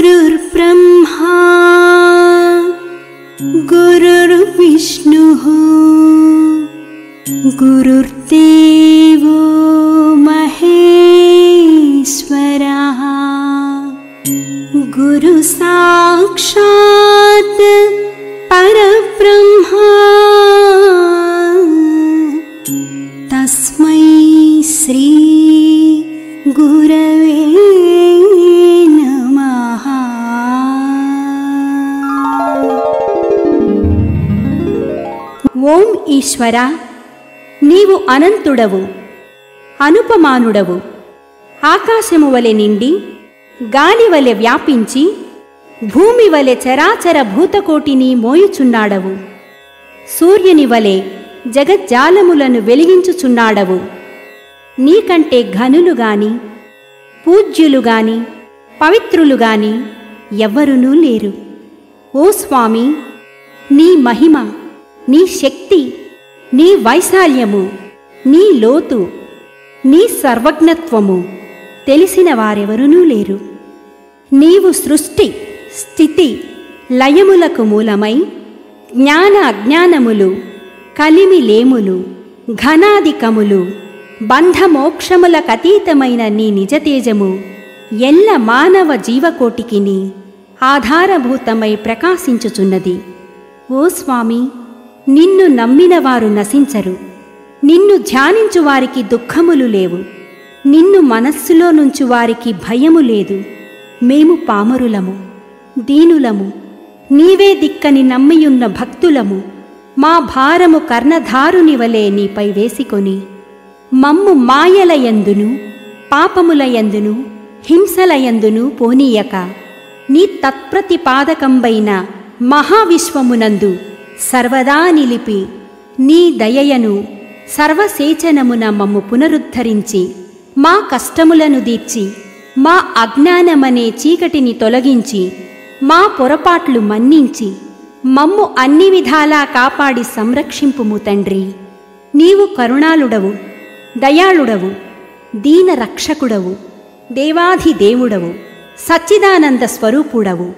गुरुर्ब्रह्मा गुरुर्विष्णुः गुरुर्देवो महेश्वरः गुरु साक्षात् परब्रह्मा तस्मै श्री गुरवे नमः। ఓం ఈశ్వర, నీవు అనంతుడవు, అనుపమానుడవు. ఆకాశము వలె నిండి, గాలి వలె వ్యాపించి, భూమి వలె చరాచర భూతకోటిని మోయుచున్నాడవు. సూర్యుని వలె జగజ్జాలములను వెలిగించుచున్నాడవు. నీకంటే ఘనులు గాని, పూజ్యులు గాని, పవిత్రులు గాని ఎవ్వరునూ లేరు. ఓ స్వామి, నీ మహిమ, నీ శక్తి, నీ వైశాల్యము, నీ లోతు, నీ సర్వజ్ఞత్వము తెలిసిన వారెవరునూ లేరు. నీవు సృష్టి, స్థితి, లయములకు మూలమై జ్ఞాన అజ్ఞానములు, కలిమి లేములు, ఘనాధికములు, బంధమోక్షములకతీతమైన నీ నిజతేజము ఎల్ల మానవ జీవకోటికిని ఆధారభూతమై ప్రకాశించుచున్నది. ఓ స్వామి, నిన్ను నమ్మిన వారు నశించరు. నిన్ను ధ్యానించు వారికి దుఃఖములు లేవు. నిన్ను మనస్సులో నుంచు వారికి భయము లేదు. మేము పామరులము, దీనులము, నీవే దిక్కని నమ్మియున్న భక్తులము. మా భారము కర్ణధారుని వలె నీపై వేసికొని, మమ్ము మాయలయందును, పాపములయందును, హింసలయందును పోనీయక, నీ తత్ప్రతిపాదకంబైన మహావిశ్వమునందు సర్వదా నిలిపి, నీ దయయను సర్వసేచనమున మమ్ము పునరుద్ధరించి, మా కష్టములను దీర్చి, మా అజ్ఞానమనే చీకటిని తొలగించి, మా పొరపాట్లు మన్నించి, మమ్ము అన్ని విధాలా కాపాడి సంరక్షింపుము తండ్రి. నీవు కరుణాళుడవు, దయాళుడవు, దీన రక్షకుడవు, దేవాధిదేవుడవు, సచ్చిదానంద స్వరూపుడవు,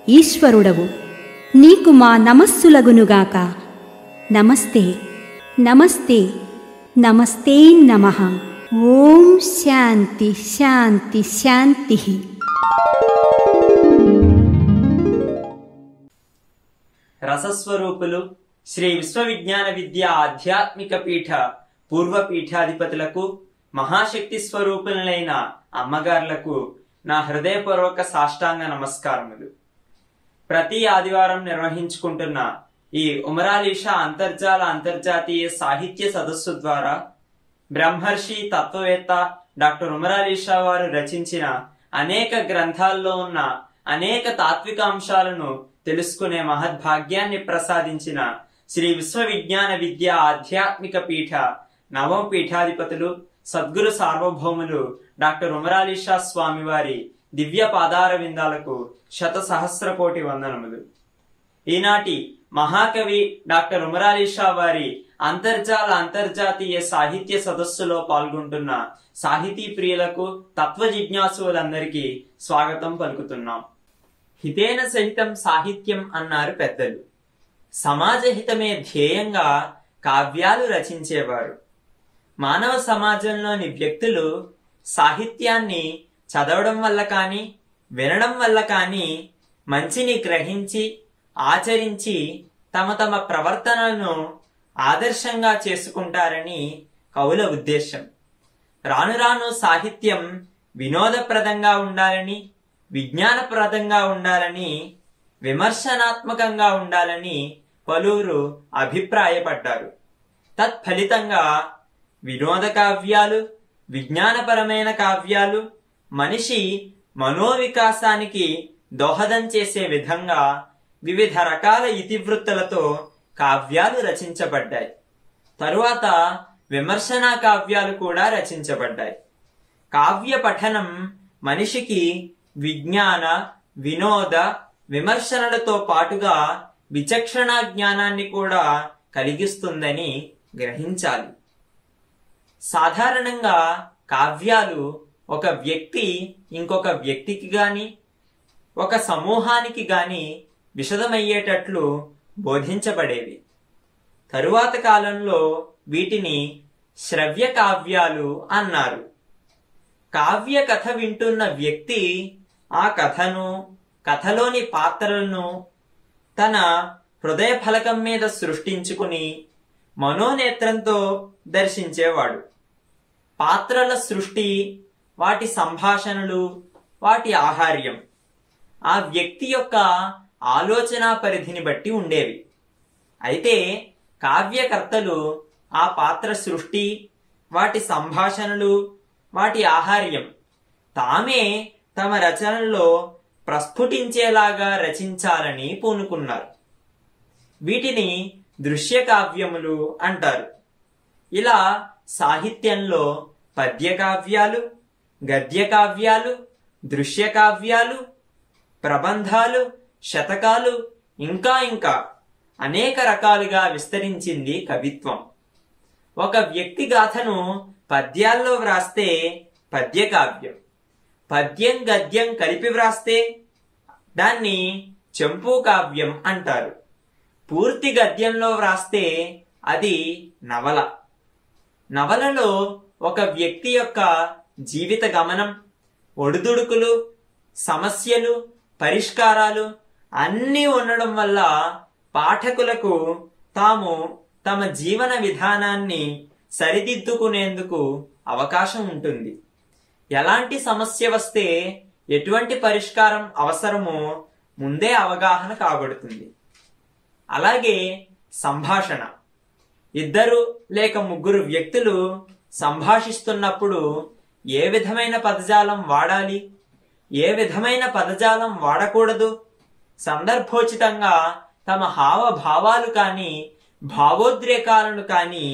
ఈశ్వరుడవు. నీకు మా నమస్సులగునుగాక. నమస్తే నమస్తే నమస్తే నమః. ఓం శాంతి శాంతి శాంతి. రసస్వరూపులు శ్రీ విశ్వవిజ్ఞాన విద్య ఆధ్యాత్మిక పీఠ పూర్వ పీఠాధిపతులకు, మహాశక్తి స్వరూపులైన అమ్మగారులకు నా హృదయపూర్వక సాష్టాంగ నమస్కారములు. ప్రతి ఆదివారం నిర్వహించుకుంటున్న ఈ ఉమరాలీషా అంతర్జాతీయ సాహిత్య సదస్సు ద్వారా బ్రహ్మర్షి తత్వవేత్త డాక్టర్ ఉమరాలీషా వారు రచించిన అనేక గ్రంథాల్లో ఉన్న అనేక తాత్విక అంశాలను తెలుసుకునే మహద్భాగ్యాన్ని ప్రసాదించిన శ్రీ విశ్వవిజ్ఞాన విద్య ఆధ్యాత్మిక పీఠ నవమ పీఠాధిపతులు సద్గురు సార్వభౌములు డాక్టర్ ఉమరాలీషా స్వామి వారి దివ్య పాదార విందాలకు శత సహస్ర కోటి వందనములు. ఈనాటి మహాకవి డాక్టర్ ఉమరాలీషా వారి అంతర్జాతీయ సాహిత్య సదస్సులో పాల్గొంటున్న సాహితీ ప్రియులకు, తత్వ జిజ్ఞాసులందరికీ స్వాగతం పలుకుతున్నాం. హితేన సహితం సాహిత్యం అన్నారు పెద్దలు. సమాజ హితమే ధ్యేయంగా కావ్యాలు రచించేవారు. మానవ సమాజంలోని వ్యక్తులు సాహిత్యాన్ని చదవడం వల్ల కానీ, వినడం వల్ల కానీ మంచిని గ్రహించి, ఆచరించి తమ తమ ప్రవర్తనను ఆదర్శంగా చేసుకుంటారని కవుల ఉద్దేశం. రాను రాను సాహిత్యం వినోదప్రదంగా ఉండాలని, విజ్ఞానప్రదంగా ఉండాలని, విమర్శనాత్మకంగా ఉండాలని పలువురు అభిప్రాయపడ్డారు. తత్ఫలితంగా వినోద కావ్యాలు, విజ్ఞానపరమైన కావ్యాలు మనిషి మనోవికాసానికి దోహదం చేసే విధంగా వివిధ రకాల ఇతివృత్తులతో కావ్యాలు రచించబడ్డాయి. తరువాత విమర్శనా కావ్యాలు కూడా రచించబడ్డాయి. కావ్య పఠనం మనిషికి విజ్ఞాన, వినోద, విమర్శనలతో పాటుగా విచక్షణా జ్ఞానాన్ని కూడా కలిగిస్తుందని గ్రహించాలి. సాధారణంగా కావ్యాలు ఒక వ్యక్తి ఇంకొక వ్యక్తికి గాని, ఒక సమూహానికి గాని విషదమయ్యేటట్లు బోధించబడేవి. తరువాత కాలంలో వీటిని శ్రవ్య కావ్యాలు అన్నారు. కావ్య కథ వింటున్న వ్యక్తి ఆ కథను, కథలోని పాత్రలను తన హృదయ ఫలకం మీద సృష్టించుకుని మనోనేత్రంతో దర్శించేవాడు. పాత్రల సృష్టి, వాటి సంభాషణలు, వాటి ఆహార్యం ఆ వ్యక్తి యొక్క ఆలోచన పరిధిని బట్టి ఉండేవి. అయితే కావ్యకర్తలు ఆ పాత్ర సృష్టి, వాటి సంభాషణలు, వాటి ఆహార్యం తామే తమ రచనల్లో ప్రస్ఫుటించేలాగా రచించాలని పూనుకున్నారు. వీటిని దృశ్య కావ్యములు అంటారు. ఇలా సాహిత్యంలో పద్య కావ్యాలు, గద్య కావ్యాలు, దృశ్య కావ్యాలు, ప్రబంధాలు, శతకాలు ఇంకా అనేక రకాలుగా విస్తరించింది కవిత్వం. ఒక వ్యక్తి గాథను పద్యాల్లో వ్రాస్తే పద్య కావ్యం, పద్యం గద్యం కలిపి వ్రాస్తే దాన్ని చెంపు కావ్యం అంటారు. పూర్తి గద్యంలో వ్రాస్తే అది నవల. నవలలో ఒక వ్యక్తి యొక్క జీవిత గమనం, ఒడిదుడుకులు, సమస్యలు, పరిష్కారాలు అన్నీ ఉండడం వల్ల పాఠకులకు తాము తమ జీవన విధానాన్ని సరిదిద్దుకునేందుకు అవకాశం ఉంటుంది. ఎలాంటి సమస్య వస్తే ఎటువంటి పరిష్కారం అవసరమో ముందే అవగాహన కాబడుతుంది. అలాగే సంభాషణ, ఇద్దరు లేక ముగ్గురు వ్యక్తులు సంభాషిస్తున్నప్పుడు ఏ విధమైన పదజాలం వాడాలి, ఏ విధమైన పదజాలం వాడకూడదు, సందర్భోచితంగా తమ హావభావాలు కానీ భావోద్రేకాలను కానీ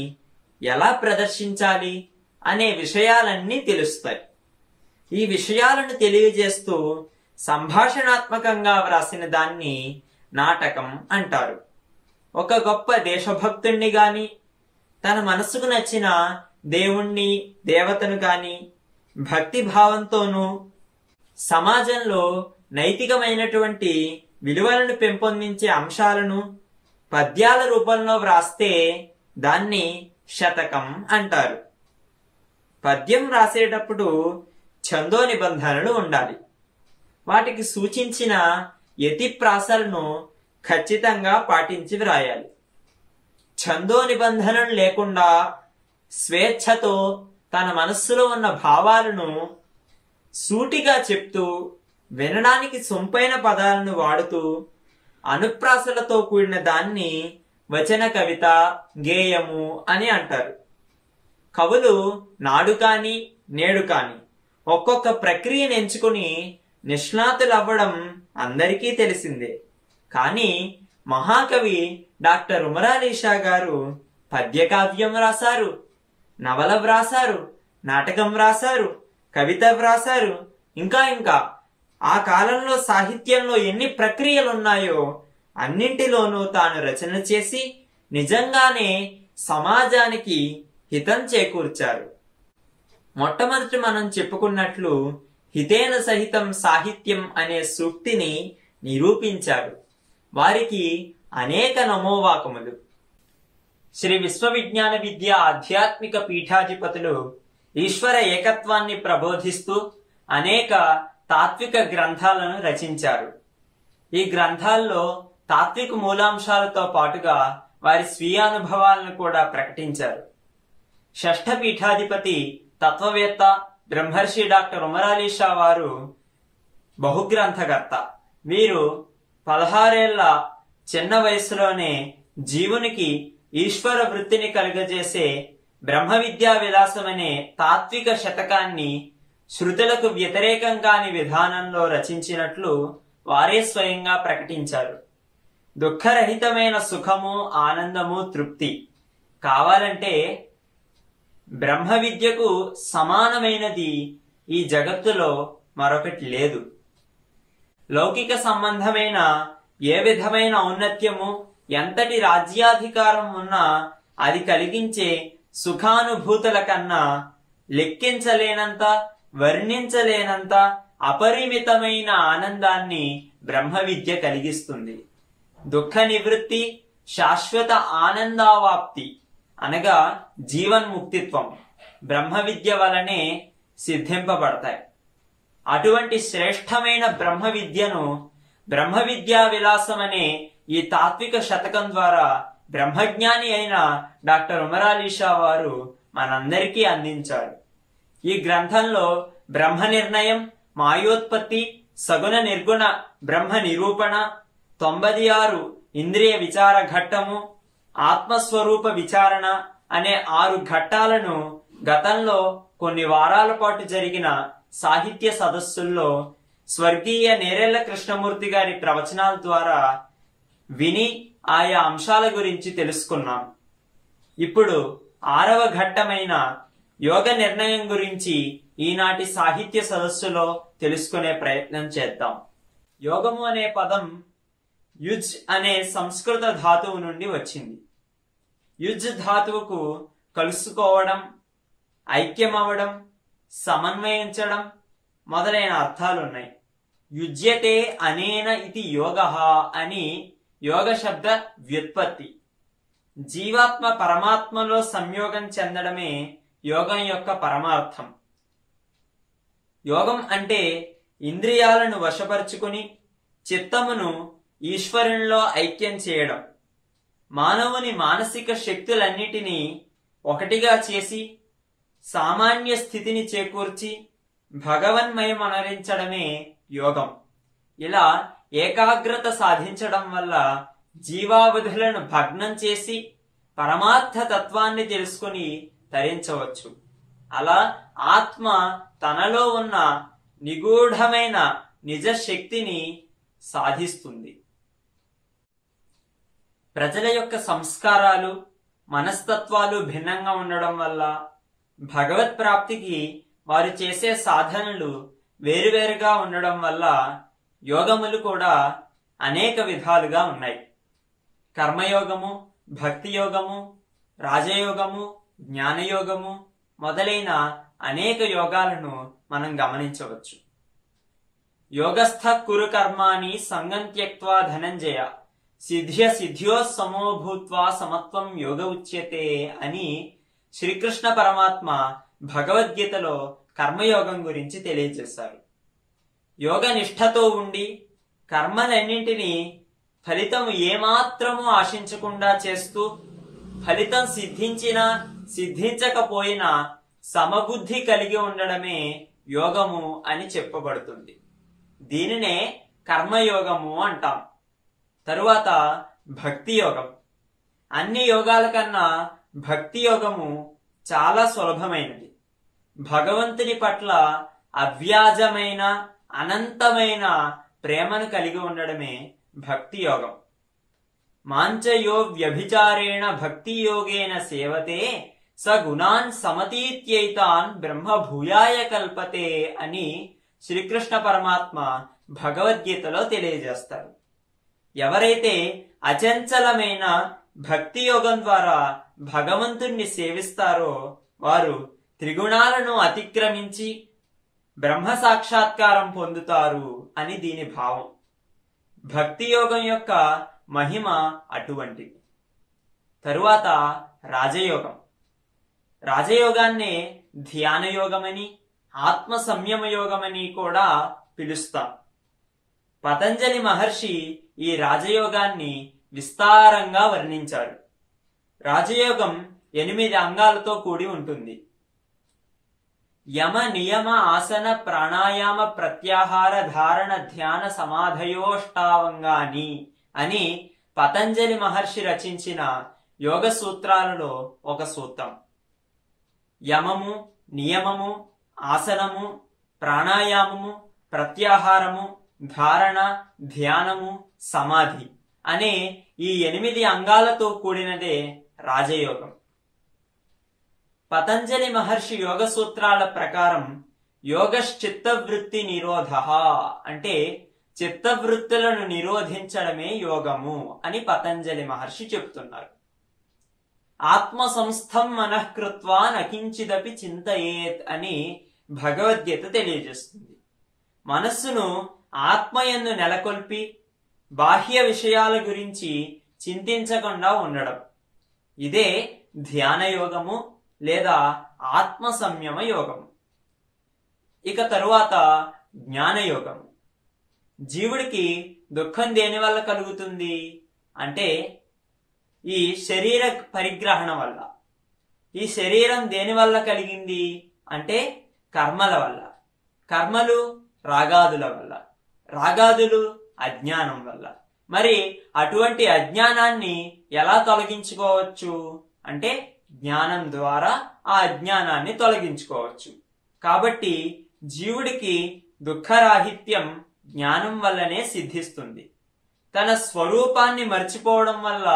ఎలా ప్రదర్శించాలి అనే విషయాలన్నీ తెలుస్తాయి. ఈ విషయాలను తెలియజేస్తూ సంభాషణాత్మకంగా వ్రాసిన దాన్ని నాటకం అంటారు. ఒక గొప్ప దేశభక్తుణ్ణి గాని, తన మనసుకు నచ్చిన దేవుణ్ణి, దేవతను గాని భక్తి భావంతోనూ సమాజంలో నైతికమైనటువంటి విలువలను పెంపొందించే అంశాలను పద్యాల రూపంలో వ్రాస్తే దాన్ని శతకం అంటారు. పద్యం రాసేటప్పుడు ఛందో నిబంధనలు ఉండాలి. వాటికి సూచించిన యతిప్రాసలను ఖచ్చితంగా పాటించి వ్రాయాలి. ఛందో నిబంధనలు లేకుండా స్వేచ్ఛతో తన మనస్సులో ఉన్న భావాలను సూటిగా చెప్తూ, వినడానికి సొంపైన పదాలను వాడుతూ అనుప్రాసలతో కూడిన దాన్ని వచన కవిత, గేయము అని అంటారు. కవులు నాడు కాని నేడు కాని ఒక్కొక్క ప్రక్రియను ఎంచుకుని నిష్ణాతులవ్వడం అందరికీ తెలిసిందే. కానీ మహాకవి డాక్టర్ ఉమరాలీ షా గారు పద్య కావ్యం రాశారు, నవల వ్రాసారు, నాటకం వ్రాసారు, కవిత వ్రాసారు. ఇంకా ఆ కాలంలో సాహిత్యంలో ఎన్ని ప్రక్రియలున్నాయో అన్నింటిలోనూ తాను రచన చేసి నిజంగానే సమాజానికి హితం చేకూర్చారు. మొట్టమొదటి మనం చెప్పుకున్నట్లు హితేన సహితం సాహిత్యం అనే సూక్తిని నిరూపించారు. వారికి అనేక నమోవాకములు. శ్రీ విశ్వవిజ్ఞాన విద్య ఆధ్యాత్మిక పీఠాధిపతులు ఈశ్వర ఏకత్వాన్ని ప్రబోధిస్తూ అనేక తాత్విక గ్రంథాలను రచించారు. ఈ గ్రంథాల్లో తాత్విక మూలాంశాలతో పాటుగా వారి స్వీయానుభవాలను కూడా ప్రకటించారు. షష్ఠ పీఠాధిపతి తత్వవేత్త బ్రహ్మర్షి డాక్టర్ ఉమరాలీ షా వారు బహుగ్రంథకర్త. వీరు 16 ఏళ్ల చిన్న వయసులోనే జీవునికి ఈశ్వర వృత్తిని కలుగజేసే బ్రహ్మ విద్యా విలాసం అనే తాత్విక శతకాన్ని శృతులకు వ్యతిరేకం కాని విధానంలో రచించినట్లు వారే స్వయంగా ప్రకటించారు. దుఃఖరహితమైన సుఖము, ఆనందము, తృప్తి కావాలంటే బ్రహ్మ విద్యకు సమానమైనది ఈ జగత్తులో మరొకటి లేదు. లౌకిక సంబంధమైన ఏ విధమైన ఔన్నత్యము, ఎంతటి రాజ్యాధికారం ఉన్నా అది కలిగించే సుఖానుభూతుల కన్నా లెక్కించలేనంత, వర్ణించలేనంత అపరిమితమైన ఆనందాన్ని బ్రహ్మ విద్య కలిగిస్తుంది. దుఃఖ నివృత్తి, శాశ్వత ఆనందావాప్తి అనగా జీవన్ముక్తిత్వం బ్రహ్మ విద్య వలనే సిద్ధింపబడతాయి. అటువంటి శ్రేష్టమైన బ్రహ్మ విద్యను బ్రహ్మ విద్యా విలాసం అనే ఈ తాత్విక శతకం ద్వారా బ్రహ్మజ్ఞాని అయిన డాక్టర్ ఉమరాలీ షా వారు మనందరికీ అందించారు. ఈ గ్రంథంలో బ్రహ్మ నిర్ణయం, మాయోత్పత్తి, సగుణ నిర్గుణ బ్రహ్మ నిరూపణ, 96 ఇంద్రియ విచార ఘట్టము, ఆత్మస్వరూప విచారణ అనే 6 ఘట్టాలను గతంలో కొన్ని వారాల పాటు జరిగిన సాహిత్య సదస్సుల్లో స్వర్గీయ నేరెళ్ల కృష్ణమూర్తి గారి ప్రవచనాల ద్వారా విని ఆయా అంశాల గురించి తెలుసుకున్నాం. ఇప్పుడు 6వ ఘట్టమైన యోగ నిర్ణయం గురించి ఈనాటి సాహిత్య సదస్సులో తెలుసుకునే ప్రయత్నం చేద్దాం. యోగము అనే పదం యుజ్ అనే సంస్కృత ధాతువు నుండి వచ్చింది. యుజ్ ధాతువుకు కలుసుకోవడం, ఐక్యమవడం, సమన్వయించడం మొదలైన అర్థాలున్నాయి. యుజ్యతే అనేన ఇది యోగః అని యోగ శబ్ద వ్యుత్పత్తి. జీవాత్మ పరమాత్మలో సంయోగం చెందడమే యోగం యొక్క పరమార్థం. యోగం అంటే ఇంద్రియాలను వశపరుచుకుని చిత్తమును ఈశ్వరునిలో ఐక్యం చేయడం, మానవుని మానసిక శక్తులన్నిటినీ ఒకటిగా చేసి సామాన్య స్థితిని చేకూర్చి భగవన్మయమనరించడమే యోగం. ఇలా ఏకాగ్రత సాధించడం వల్ల జీవావధులను భగ్నం చేసి పరమార్థ తత్వాన్ని తెలుసుకుని తరించవచ్చు. అలా ఆత్మ తనలో ఉన్న నిగూఢమైన నిజ శక్తిని సాధిస్తుంది. ప్రజల యొక్క సంస్కారాలు, మనస్తత్వాలు భిన్నంగా ఉండడం వల్ల భగవత్ ప్రాప్తికి వారు చేసే సాధనలు వేరువేరుగా ఉండడం వల్ల యోగములు కూడా అనేక విధాలుగా ఉన్నాయి. కర్మయోగము, భక్తి యోగము, రాజయోగము, జ్ఞానయోగము మొదలైన అనేక యోగాలను మనం గమనించవచ్చు. యోగస్థ కురు కర్మాణి సంగం త్యక్త్వా ధనంజయ సిద్ధ్య సిద్ధ్యో సమో భూత్వా సమత్వం యోగ ఉచ్యతే అని శ్రీకృష్ణ పరమాత్మ భగవద్గీతలో కర్మయోగం గురించి తెలియజేశారు. యోగ నిష్ఠతో ఉండి కర్మలన్నింటినీ ఫలితం ఏమాత్రము ఆశించకుండా చేస్తూ ఫలితం సిద్ధించినా సిద్ధించకపోయినా సమబుద్ధి కలిగి ఉండడమే యోగము అని చెప్పబడుతుంది. దీనినే కర్మయోగము అంటాం. తరువాత భక్తి యోగం. అన్ని యోగాల కన్నా భక్తి యోగము చాలా సులభమైనది. భగవంతుని పట్ల అవ్యాజమైన అనంతమైన ప్రేమను కలిగి ఉండడమే భక్తి యోగం. మాంచయో వ్యభిచారేణ భక్తి యోగేన సేవతే స గుణాన్ సమతీత్యైతాన్ బ్రహ్మ భూయాయ కల్పతే అని శ్రీకృష్ణ పరమాత్మ భగవద్గీతలో తెలియజేస్తారు. ఎవరైతే అచంచలమైన భక్తి యోగం ద్వారా భగవంతుణ్ణి సేవిస్తారో వారు త్రిగుణాలను అతిక్రమించి బ్రహ్మ సాక్షాత్కారం పొందుతారు అని దీని భావం. భక్తి యోగం యొక్క మహిమ అటువంటిది. తరువాత రాజయోగం. రాజయోగాన్నే ధ్యాన యోగమని, ఆత్మ సంయమ యోగమని కూడా పిలుస్తాం. పతంజలి మహర్షి ఈ రాజయోగాన్ని విస్తారంగా వర్ణించారు. రాజయోగం 8 అంగాలతో కూడి ఉంటుంది. యమ నియమ ఆసన ప్రాణాయామ ప్రత్యాహార ధారణ ధ్యాన సమాధయోష్టావంగాని అని పతంజలి మహర్షి రచించిన యోగ సూత్రాలలో ఒక సూత్రం. యమము, నియమము, ఆసనము, ప్రాణాయామము, ప్రత్యాహారము, ధారణ, ధ్యానము, సమాధి అనే ఈ 8 అంగాలతో కూడినదే రాజయోగం. పతంజలి మహర్షి యోగ సూత్రాల ప్రకారం యోగశ్చిత్తవృత్తి నిరోధ అంటే చిత్తవృత్తులను నిరోధించడమే యోగము అని పతంజలి మహర్షి చెప్తున్నారు. ఆత్మ సంస్థం మనఃకృత్వా నకించిదపి చింతయేత్ అని భగవద్గీత తెలియజేస్తుంది. మనస్సును ఆత్మయందు నెలకొల్పి బాహ్య విషయాల గురించి చింతించకుండా ఉండడం, ఇదే ధ్యాన యోగము లేదా ఆత్మ సంయమ యోగము. ఇక తరువాత జ్ఞానయోగము. జీవుడికి దుఃఖం దేని వల్ల కలుగుతుంది అంటే ఈ శరీర పరిగ్రహణ వల్ల. ఈ శరీరం దేని వల్ల కలిగింది అంటే కర్మల వల్ల. కర్మలు రాగాదుల వల్ల, రాగాదులు అజ్ఞానం వల్ల. మరి అటువంటి అజ్ఞానాన్ని ఎలా తొలగించుకోవచ్చు అంటే జ్ఞానం ద్వారా ఆ అజ్ఞానాన్ని తొలగించుకోవచ్చు. కాబట్టి జీవుడికి దుఃఖరాహిత్యం జ్ఞానం వల్లనే సిద్ధిస్తుంది. తన స్వరూపాన్ని మర్చిపోవడం వల్ల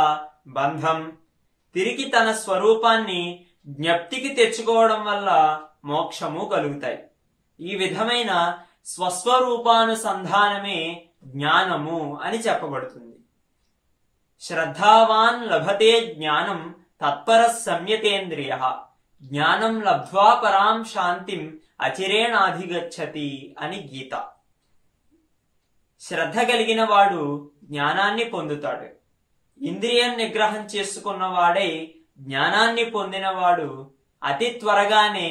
బంధం, తిరిగి తన స్వరూపాన్ని జ్ఞప్తికి తెచ్చుకోవడం వల్ల మోక్షము కలుగుతాయి. ఈ విధమైన స్వస్వరూపానుసంధానమే జ్ఞానము అని చెప్పబడుతుంది. శ్రద్ధావాన్ లభతే జ్ఞానం తత్పర సంయతేంద్రియ జ్ఞానం లబ్ధ్వా పరాం శాంతిం అచిరేణాధిగచ్చతి అని గీత. శ్రద్ధ కలిగిన వాడు జ్ఞానాన్ని పొందుతాడు. ఇంద్రియం నిగ్రహం చేసుకున్నవాడై జ్ఞానాన్ని పొందినవాడు అతి త్వరగానే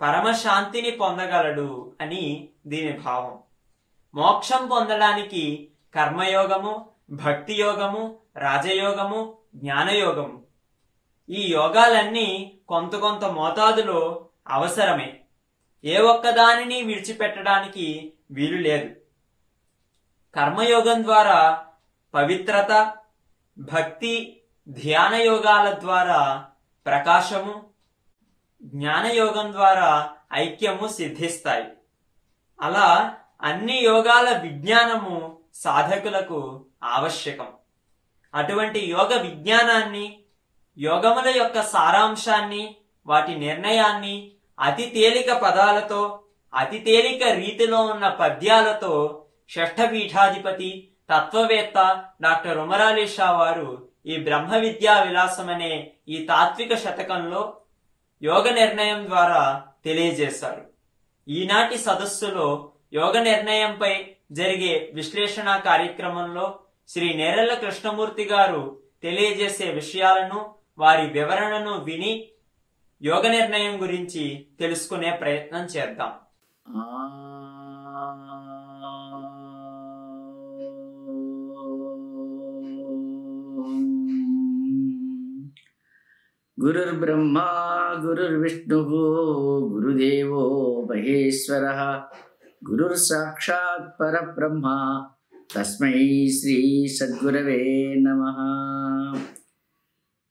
పరమశాంతిని పొందగలడు అని దీని భావం. మోక్షం పొందడానికి కర్మయోగము, భక్తి యోగము, రాజయోగము, జ్ఞానయోగము, ఈ యోగాలన్నీ కొంత కొంత మోతాదులో అవసరమే. ఏ ఒక్కదానిని విడిచిపెట్టడానికి వీలు లేదు. కర్మయోగం ద్వారా పవిత్రత, భక్తి, ధ్యాన యోగాల ద్వారా ప్రకాశము, జ్ఞానయోగం ద్వారా ఐక్యము సిద్ధిస్తాయి. అలా అన్ని యోగాల విజ్ఞానము సాధకులకు ఆవశ్యకం. అటువంటి యోగ విజ్ఞానాన్ని, యోగముల యొక్క సారాంశాన్ని, వాటి నిర్ణయాన్ని అతి తేలిక పదాలతో, అతి తేలిక రీతిలో ఉన్న పద్యాలతో షష్ఠపీఠాధిపతి తత్వవేత్త డాక్టర్ ఉమరాలీ షా వారు ఈ బ్రహ్మ విద్యా విలాసం అనే ఈ తాత్విక శతకంలో యోగ నిర్ణయం ద్వారా తెలియజేశారు. ఈనాటి సదస్సులో యోగ నిర్ణయంపై జరిగే విశ్లేషణ కార్యక్రమంలో శ్రీ నేరెళ్ల కృష్ణమూర్తి గారు తెలియజేసే విషయాలను, వారి వివరణను విని యోగ నిర్ణయం గురించి తెలుసుకునే ప్రయత్నం చేద్దాం. గురుర్బ్రహ్మా గురుర్విష్ణుః గురుదేవో మహేశ్వరః గురుర్ సాక్షాత్ పరబ్రహ్మ తస్మై శ్రీ సద్గురవే నమః.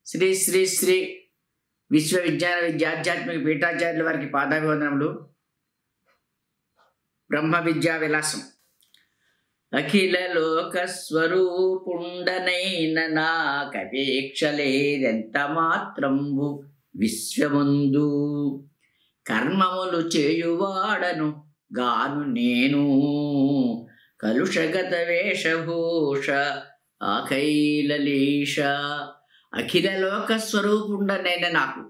శ్రీ శ్రీ శ్రీ విశ్వ విజ్ఞాన విద్యాధ్యాత్మిక పీఠాచార్యుల వారికి పాదాభివందనములు. బ్రహ్మ విద్యా విలాసం. అఖిల లోక స్వరూపుండనైన నాకపేక్షలేదెంత మాత్రంబు విశ్వముందు కర్మములు చేయువాడను గాను నేను కలుషగత వేషభూష ఆకైలలీష. అఖిల లోక స్వరూపుండనైన నాకు,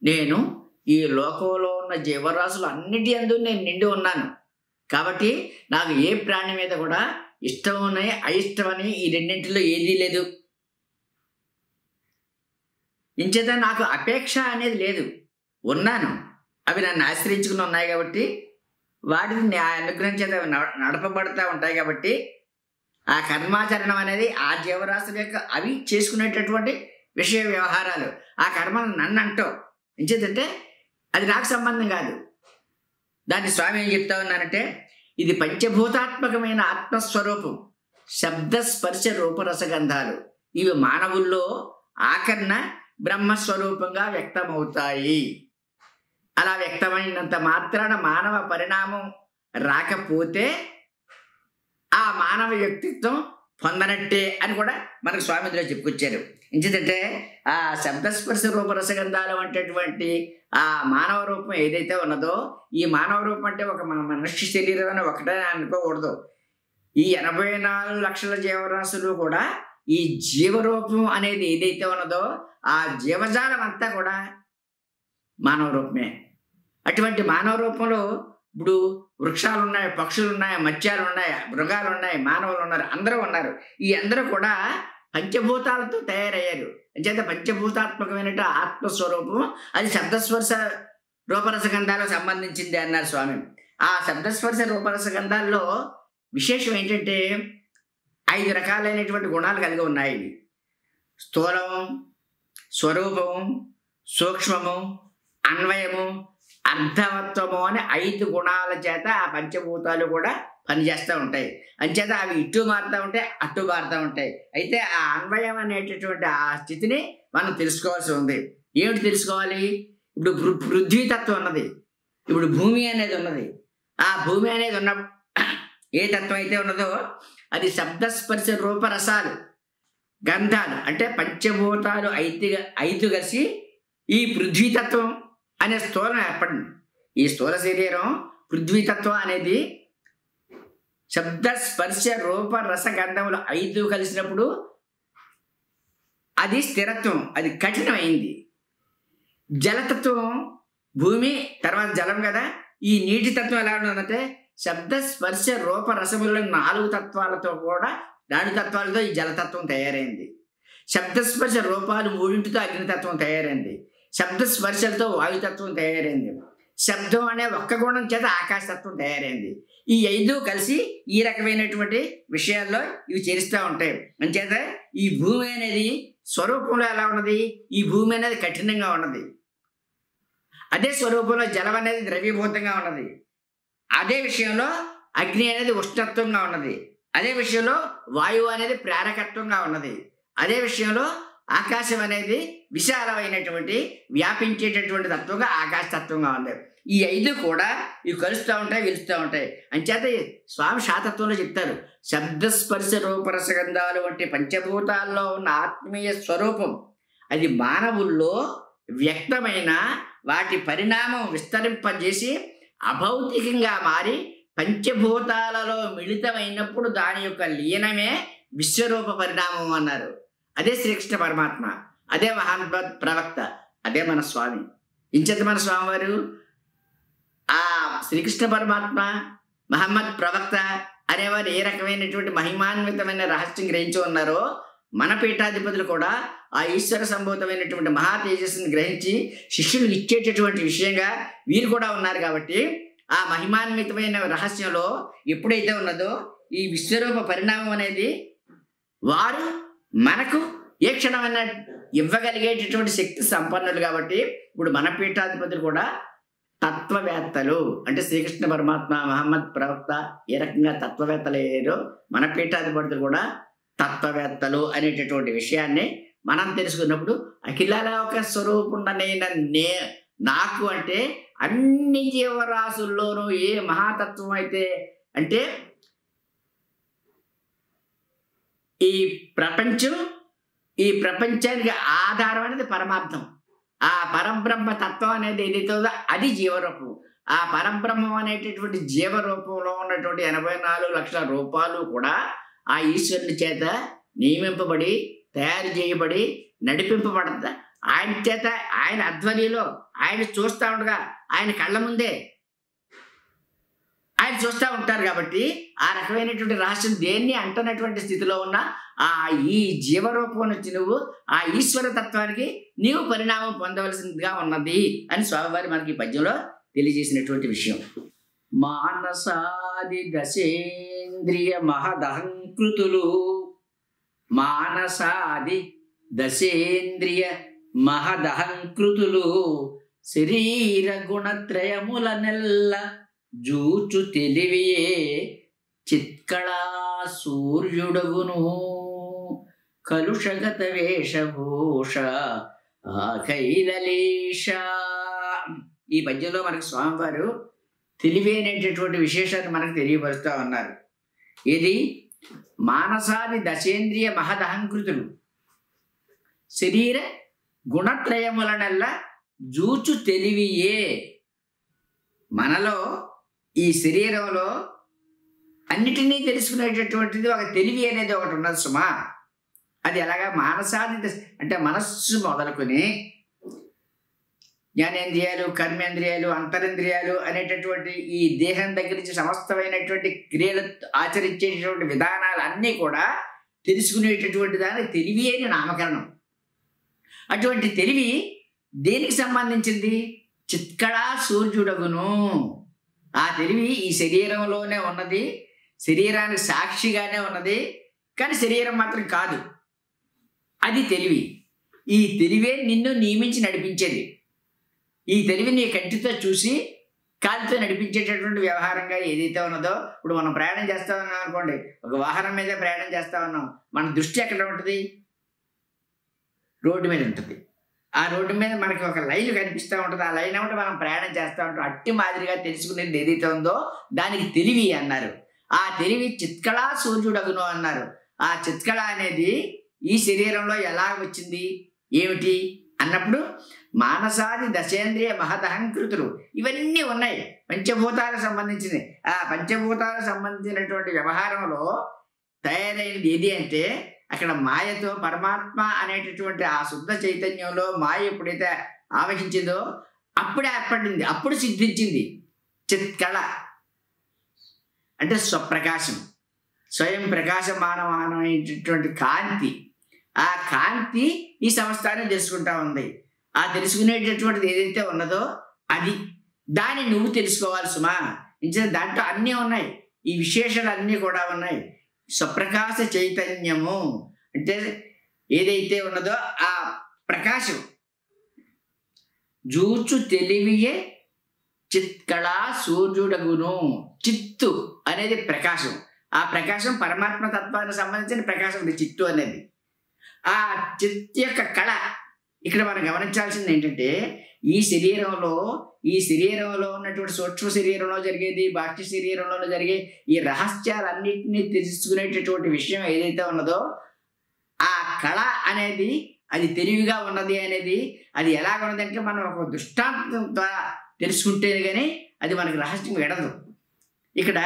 నేను ఈ లోకంలో ఉన్న జీవరాశులు అన్నిటి యందు నేను నిండి ఉన్నాను. కాబట్టి నాకు ఏ ప్రాణి మీద కూడా ఇష్టమని అయిష్టమని ఈ రెండింటిలో ఏదీ లేదు. ఇంచేత నాకు అపేక్ష అనేది లేదు. ఉన్నాను, అవి నన్ను ఆశ్రయించుకుని ఉన్నాయి కాబట్టి వాటిని అనుగ్రహం చేత నడపబడుతూ ఉంటాయి. కాబట్టి ఆ కర్మాచరణం అనేది ఆ జీవరాశుల యొక్క అవి చేసుకునేటటువంటి విషయ వ్యవహారాలు. ఆ కర్మను నన్ను అంటావు ఇంచేతంటే అది నాకు సంబంధం కాదు. దాన్ని స్వామి ఏం చెప్తా ఉన్నానంటే, ఇది పంచభూతాత్మకమైన ఆత్మస్వరూపం. శబ్ద స్పర్శ రూపరసగంధాలు ఇవి మానవుల్లో ఆకరణ బ్రహ్మస్వరూపంగా వ్యక్తమవుతాయి. అలా వ్యక్తమైనంత మాత్రాన మానవ పరిణామం రాకపోతే ఆ మానవ వ్యక్తిత్వం పొందనట్టే అని కూడా మనకు స్వామి ఇందులో చెప్పుకొచ్చారు. ఎందుకంటే ఆ శబ్దస్పర్శ రూపరసగంధాలు అనేటటువంటి ఆ మానవ రూపం ఏదైతే ఉన్నదో, ఈ మానవ రూపం అంటే ఒక మనిషి శరీరం అని ఒకటే అనుకోకూడదు. ఈ 84 లక్షల జీవరాశులు కూడా ఈ జీవరూపం అనేది ఏదైతే ఉన్నదో ఆ జీవజాలం అంతా కూడా మానవ రూపమే. అటువంటి మానవ రూపంలో ఇప్పుడు వృక్షాలు ఉన్నాయి, పక్షులు ఉన్నాయి, మత్స్యాలు ఉన్నాయి, మృగాలు ఉన్నాయి, మానవులు ఉన్నారు, అందరూ ఉన్నారు. ఈ అందరూ కూడా పంచభూతాలతో తయారయ్యారు. అంచేత పంచభూతాత్మకమైన ఆత్మస్వరూపం అది శబ్దస్పర్శ రూపరసగంధాలకు సంబంధించింది అన్నారు స్వామి. ఆ శబ్దస్పర్శ రూపరసగంధాల్లో విశేషం ఏంటంటే 5 రకాలైనటువంటి గుణాలు కలిగి ఉన్నాయి. స్థూలము, స్వరూపము, సూక్ష్మము, అన్వయము, అర్థవత్వము అని 5 గుణాల చేత ఆ పంచభూతాలు కూడా పనిచేస్తూ ఉంటాయి. అంచేత అవి ఇటు మారుతూ ఉంటాయి, అటు మారుతూ ఉంటాయి. అయితే ఆ అన్వయం అనేటటువంటి ఆ స్థితిని మనం తెలుసుకోవాల్సి ఉంది. ఏమిటి తెలుసుకోవాలి? ఇప్పుడు పృథ్వీతత్వం ఉన్నది, ఇప్పుడు భూమి అనేది ఉన్నది. ఆ భూమి అనేది ఉన్న ఏ తత్వం అయితే ఉన్నదో అది శబ్దస్పర్శ రూపరసాలు గంధాలు అంటే పంచభూతాలు 5 కలిసి ఈ పృథ్వీతత్వం అనే స్థూలం ఏర్పడింది. ఈ స్థూల శరీరం పృథ్వీతత్వం అనేది శబ్దస్పర్శ రూపరసగంధములు 5 కలిసినప్పుడు అది స్థిరత్వం, అది కఠినమైంది. జలతత్వం భూమి తర్వాత జలం కదా. ఈ నీటి తత్వం ఎలా ఉంటుందంటే శబ్దస్పర్శ రూపరసముల 4 తత్వాలతో కూడా 4 తత్వాలతో ఈ జలతత్వం తయారైంది. శబ్దస్పర్శ రూపాలు 3తో అగ్నితత్వం తయారైంది. శబ్దస్పర్శలతో వాయుతత్వం తయారైంది. శబ్దం అనే ఒక్క గుణం చేత ఆకాశతత్వం తయారైంది. ఈ 5 కలిసి ఈ రకమైనటువంటి విషయాల్లో ఇవి చేరుస్తూ ఉంటాయి. అంచేత ఈ భూమి అనేది స్వరూపంలో ఎలా ఉన్నది? ఈ భూమి అనేది కఠినంగా ఉన్నది. అదే స్వరూపంలో జలం అనేది ద్రవ్యభూతంగా ఉన్నది. అదే విషయంలో అగ్ని అనేది ఉష్ణత్వంగా ఉన్నది. అదే విషయంలో వాయువు అనేది ప్రేరకత్వంగా ఉన్నది. అదే విషయంలో ఆకాశం అనేది విశాలమైనటువంటి వ్యాపించేటటువంటి తత్వంగా ఆకాశతత్వంగా ఉంది. ఈ 5 కూడా ఇవి కలుస్తూ ఉంటాయి, వెలుస్తూ ఉంటాయి. అంచేత స్వామి శాతత్వంలో చెప్తారు, శబ్దస్పర్శ రూపరసగంధాలు వంటి పంచభూతాల్లో ఉన్న ఆత్మీయ స్వరూపం అది మానవుల్లో వ్యక్తమైన వాటి పరిణామం విస్తరింపజేసి అభౌతికంగా మారి పంచభూతాలలో మిళితమైనప్పుడు దాని యొక్క లీనమే విశ్వరూప పరిణామం అన్నారు. అదే శ్రీకృష్ణ పరమాత్మ, అదే మహాత్మ ప్రవక్త, అదే మన స్వామి. ఇంచేత మన స్వామివారు ఆ శ్రీకృష్ణ పరమాత్మ మహమ్మద్ ప్రవక్త అనేవారు ఏ రకమైనటువంటి మహిమాన్వితమైన రహస్యం గ్రహించి ఉన్నారో మన పీఠాధిపతులు కూడా ఆ ఈశ్వర సంభూతమైనటువంటి మహా తేజస్సుని గ్రహించి శిష్యులు ఇచ్చేటటువంటి విషయంగా వీరు కూడా ఉన్నారు. కాబట్టి ఆ మహిమాన్వితమైన రహస్యంలో ఎప్పుడైతే ఉన్నదో ఈ విశ్వరూప పరిణామం అనేది వారు మనకు ఏ క్షణమైనా ఇవ్వగలిగేటటువంటి శక్తి సంపన్నులు. కాబట్టి ఇప్పుడు మన పీఠాధిపతులు కూడా తత్వవేత్తలు. అంటే శ్రీకృష్ణ పరమాత్మ మహమ్మద్ ప్రవక్త ఏ రకంగా తత్వవేత్తలు అయ్యారో మన పీఠాధిపతులు కూడా తత్వవేత్తలు అనేటటువంటి విషయాన్ని మనం తెలుసుకున్నప్పుడు అఖిలలోక స్వరూపుండనైన నాకు అంటే అన్ని జీవరాశుల్లోనూ ఏ మహాతత్వం అయితే అంటే ఈ ప్రపంచానికి ఆధారం అనేది పరమార్థం. ఆ పరబ్రహ్మ తత్వం అనేది ఏదైతే ఉందో అది జీవరూపం. ఆ పరబ్రహ్మం అనేటటువంటి జీవరూపంలో ఉన్నటువంటి 84 లక్షల రూపాలు కూడా ఆ ఈశ్వరుని చేత నియమింపబడి తయారు చేయబడి నడిపింపబడతా ఆయన చేత ఆయన అధ్వర్యంలో ఆయన చూస్తూ ఉండగా ఆయన కళ్ళ ముందే ఆయన చూస్తూ ఉంటారు. కాబట్టి ఆ రకమైనటువంటి రహస్యం దేన్ని అంటనటువంటి స్థితిలో ఉన్న ఆ ఈ జీవరూపం నుంచి నువ్వు ఆ ఈశ్వర తత్వానికి నీవు పరిణామం పొందవలసిందిగా ఉన్నది అని స్వామివారి మనకి ఈ పద్యంలో తెలియజేసినటువంటి విషయం. మానసాది దశేంద్రియ మహదహంకృతులు మానసాది దశేంద్రియ మహదహంకృతులు శరీర గుణత్రయముల నెల్ల జూచు తెలివియే చిత్కళా సూర్యుడగును కలుషగత వేషభూష కైలలేష. ఈ పద్యంలో మనకు స్వామివారు తెలివి అనేటటువంటి విశేషాన్ని మనకు తెలియపరుస్తూ ఉన్నారు. ఇది మానసాది దశేంద్రియ మహదహంకృతులు శరీర గుణత్రయములనల్లా జూచు తెలివియే. మనలో ఈ శరీరంలో అన్నిటినీ తెలుసుకునేటటువంటిది ఒక తెలివి అనేది ఒకటి ఉన్నది సుమా. అది ఎలాగా మానసాది అంటే మనస్సు మొదలుకొని జ్ఞానేంద్రియాలు, కర్మేంద్రియాలు, అంతరింద్రియాలు అనేటటువంటి ఈ దేహం దగ్గర నుంచి సమస్తమైనటువంటి క్రియలు ఆచరించేటటువంటి విధానాలు అన్నీ కూడా తెలుసుకునేటటువంటి దాని తెలివి అని నామకరణం. అటువంటి తెలివి దేనికి సంబంధించింది? చిత్కళా సూర్యుడగును. ఆ తెలివి ఈ శరీరంలోనే ఉన్నది, శరీరానికి సాక్షిగానే ఉన్నది, కానీ శరీరం మాత్రం కాదు. అది తెలివి. ఈ తెలివే నిన్ను నియమించి నడిపించేది. ఈ తెలివి నీ కంటితో చూసి కాలితో నడిపించేటటువంటి వ్యవహారంగా ఏదైతే ఉన్నదో, ఇప్పుడు మనం ప్రయాణం చేస్తా ఉన్నాం అనుకోండి, ఒక వాహనం మీదే ప్రయాణం చేస్తా ఉన్నాం, మన దృష్టి ఎక్కడ ఉంటుంది? రోడ్డు మీద ఉంటుంది. ఆ రోడ్డు మీద మనకి ఒక లైన్ కనిపిస్తూ ఉంటుంది. ఆ లైన్ ఒకటి మనం ప్రయాణం చేస్తూ ఉంటాం. అట్టి మాదిరిగా తెలుసుకునేది ఏదైతే ఉందో దానికి తెలివి అన్నారు. ఆ తెలివి చిత్కళా సూర్యుడగును అన్నారు. ఆ చిత్కళ అనేది ఈ శరీరంలో ఎలా వచ్చింది, ఏమిటి అన్నప్పుడు మానసాది దశేంద్రియ మహదహంకృతులు ఇవన్నీ ఉన్నాయి. పంచభూతాలకు సంబంధించినవి. ఆ పంచభూతాలకు సంబంధించినటువంటి వ్యవహారంలో తయారైనది ఏది అంటే, అక్కడ మాయతో పరమాత్మ అనేటటువంటి ఆ శుద్ధ చైతన్యంలో మాయ ఎప్పుడైతే ఆవహించిందో అప్పుడే ఏర్పడింది, అప్పుడు సిద్ధించింది చిత్కళ. అంటే స్వప్రకాశం, స్వయం ప్రకాశమానమైనటువంటి కాంతి. ఆ కాంతి ఈ సంస్థాన్ని తెలుసుకుంటా ఉంది. ఆ తెలుసుకునేటటువంటిది ఏదైతే ఉన్నదో అది, దాన్ని నువ్వు తెలుసుకోవాలి సుమా. దాంట్లో అన్నీ ఉన్నాయి, ఈ విశేషాలు అన్నీ కూడా ఉన్నాయి. స్వప్రకాశ చైతన్యము అంటే ఏదైతే ఉన్నదో ఆ ప్రకాశం. జూచు తెలివియే చిత్కళా సూర్యుడగును. చిత్తు అనేది ప్రకాశం. ఆ ప్రకాశం పరమాత్మ తత్వానికి సంబంధించిన ప్రకాశం చిత్తు అనేది. ఆ చిత్ యొక్క కళ ఇక్కడ మనం గమనించాల్సింది ఏంటంటే, ఈ శరీరంలో ఉన్నటువంటి సూక్ష్మ శరీరంలో జరిగేది, బాహ్య శరీరంలో జరిగే ఈ రహస్యాలన్నింటినీ తెలుసుకునేటటువంటి విషయం ఏదైతే ఉన్నదో ఆ కళ అనేది అది తెలివిగా ఉన్నది అనేది, అది ఎలాగ ఉన్నదంటే మనం ఒక దృష్టాంతం ద్వారా తెలుసుకుంటేనే కానీ అది మనకు రహస్యం విడదు. ఇక్కడ